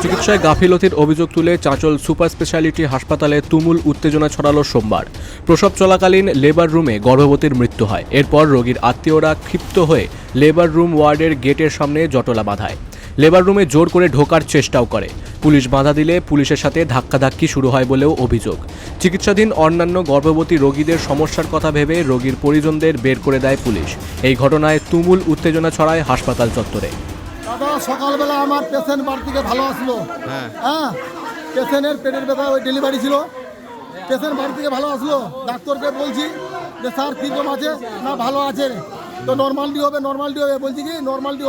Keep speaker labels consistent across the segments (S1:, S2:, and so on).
S1: চিকিৎসায় গাফিলতির অভিযোগ তুলে চাঁচল সুপার স্পেশালিটি হাসপাতালে তুমুল উত্তেজনা ছড়ালো সোমবার। প্রসব চলাকালীন লেবার রুমে গর্ভবতীর মৃত্যু হয়। এরপর রোগীর আত্মীয়রা ক্ষিপ্ত হয়ে লেবার রুম ওয়ার্ডের গেটের সামনে জটলা বাঁধায়। লেবার রুমে জোর করে ঢোকার চেষ্টাও করে। পুলিশ বাধা দিলে পুলিশের সাথে ধাক্কাধাক্কি শুরু হয় বলেও অভিযোগ। চিকিৎসাধীন অন্যান্য গর্ভবতী রোগীদের সমস্যার কথা ভেবে রোগীর পরিজনদের বের করে দেয় পুলিশ। এই ঘটনায় তুমুল উত্তেজনা ছড়ায় হাসপাতাল চত্বরে।
S2: দাদা সকালবেলা আমার পেশেন্ট বাড়ি থেকে ভালো আসলো। হ্যাঁ, পেশেন্টের পেটের ব্যথা, ওই ডেলিভারি ছিল। পেশেন্ট বাড়ি থেকে ভালো আসলো, ডাক্তারকে বলছি যে স্যার কীরকম আছে, না ভালো আছে, তো নর্মালিটি হবে বলছি কি নর্মালিটি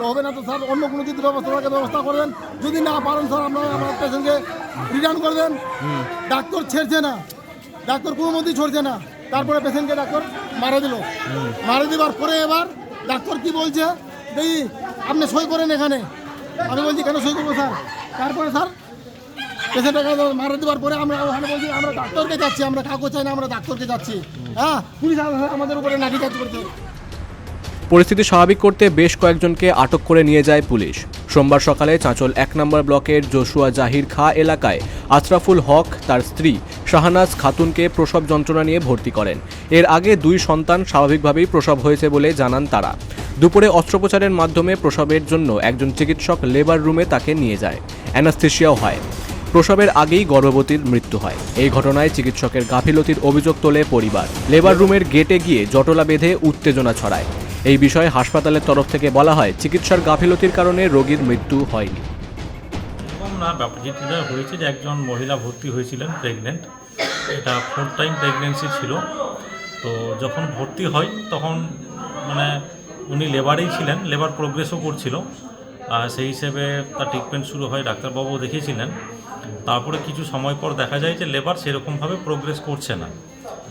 S2: হবে না তো স্যার অন্য কোনো যদি ব্যবস্থা করবেন, যদি না পারেন স্যার আপনারা আমার পেশেন্টকে রিটার্ন করবেন। ডাক্তার ছেড়ছে না, ডাক্তার কোনো মতেই ছড়ছে না। তারপরে পেশেন্টকে ডাক্তার মারা দেওয়ার পরে এবার ডাক্তার কি বলছে, দেখি আপনি সই করেন এখানে। আমি বলছি কেন সই করবো স্যার? তারপরে স্যার পেশেন্টটাকে মারা দেওয়ার পরে আমরা ওখানে বলছি আমরা ডাক্তারকে যাচ্ছি, আমরা কাগজ চাই না, আমরা ডাক্তারকে যাচ্ছি। হ্যাঁ, পুলিশ আমাদের উপরে লাঠিচার্জ করছে।
S1: পরিস্থিতি স্বাভাবিক করতে বেশ কয়েকজনকে আটক করে নিয়ে যায় পুলিশ। সোমবার সকালে চাঁচল ১ নম্বর ব্লকের জসুয়া জাহির খা এলাকায় আশরাফুল হক তার স্ত্রী শাহনাজ খাতুনকে প্রসব যন্ত্রণা নিয়ে ভর্তি করেন। এর আগে 2 সন্তান স্বাভাবিকভাবেই প্রসব হয়েছে বলে জানান তারা। দুপুরে অস্ত্রোপচারের মাধ্যমে প্রসবের জন্য একজন চিকিৎসক লেবার রুমে তাকে নিয়ে যায়। অ্যানাস্থেসিয়াও হয়। প্রসবের আগেই গর্ভবতীর মৃত্যু হয়। এই ঘটনায় চিকিৎসকের গাফিলতির অভিযোগ তোলে পরিবার। লেবার রুমের গেটে গিয়ে জটলা বেঁধে উত্তেজনা ছড়ায়। এই বিষয়ে হাসপাতালের তরফ থেকে বলা হয় চিকিৎসার গাফিলতির কারণে রোগীর মৃত্যু হয়নি।
S3: যেটা হয়েছে যে একজন মহিলা ভর্তি হয়েছিলেন প্রেগনেন্ট, এটা 4th টাইম প্রেগনেন্সি ছিল। তো যখন ভর্তি হয় তখন উনি লেবারেই ছিলেন, লেবার প্রোগ্রেসও করছিল। সেই হিসেবে তার ট্রিটমেন্ট শুরু হয়, ডাক্তারবাবু দেখিয়েছিলেন। তারপরে কিছু সময় পর দেখা যায় যে লেবার সেরকমভাবে প্রোগ্রেস করছে না,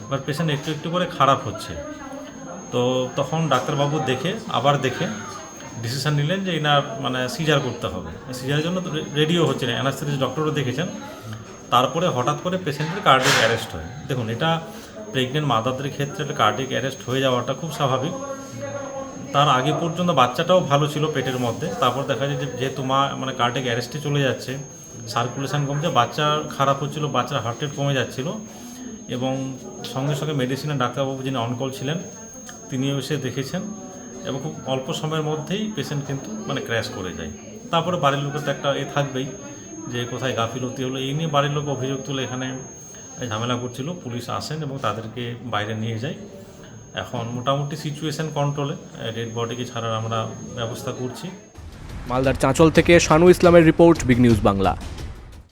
S3: এবার পেশেন্ট একটু একটু করে খারাপ হচ্ছে। তো তখন ডাক্তারবাবু দেখে ডিসিশন নিলেন যে এনার সিজার করতে হবে। সিজারের জন্য তো রেডিও হচ্ছে না, অ্যানাস্থেসিস্ট ডক্টরও দেখেছেন। তারপরে হঠাৎ করে পেশেন্টের কার্ডিয়াক অ্যারেস্ট হয়। দেখুন, এটা প্রেগনেন্ট মাদারদের ক্ষেত্রে কার্ডিয়াক অ্যারেস্ট হয়ে যাওয়াটা খুব স্বাভাবিক। তার আগে পর্যন্ত বাচ্চাটাও ভালো ছিল পেটের মধ্যে, তারপর দেখা যায় যে যেহেতু মা কার্ডিয়াক অ্যারেস্টে চলে যাচ্ছে, সার্কুলেশন কমছে, বাচ্চা খারাপ হচ্ছিল, বাচ্চার হার্ট রেট কমে যাচ্ছিল, এবং সঙ্গে সঙ্গে মেডিসিনের ডাক্তারবাবু যিনি অনকল ছিলেন তিনিও এসে দেখেছেন, এবং খুব অল্প সময়ের মধ্যেই পেশেন্ট কিন্তু ক্র্যাশ করে যায়। তারপরে বাড়ির লোকের তো একটা থাকবেই যে কোথায় গাফিলতি হলো, এই নিয়ে বাড়ির লোক অভিযোগ তুলে এখানে ঝামেলা করছিল। পুলিশ আসেন এবং তাদেরকে বাইরে নিয়ে যায়। এখন মোটামুটি সিচুয়েশন কন্ট্রোলে, ডেড বডিকে ছাড়ার আমরা ব্যবস্থা করছি।
S1: মালদার চাঁচল থেকে শানু ইসলামের রিপোর্ট, বিগ নিউজ বাংলা।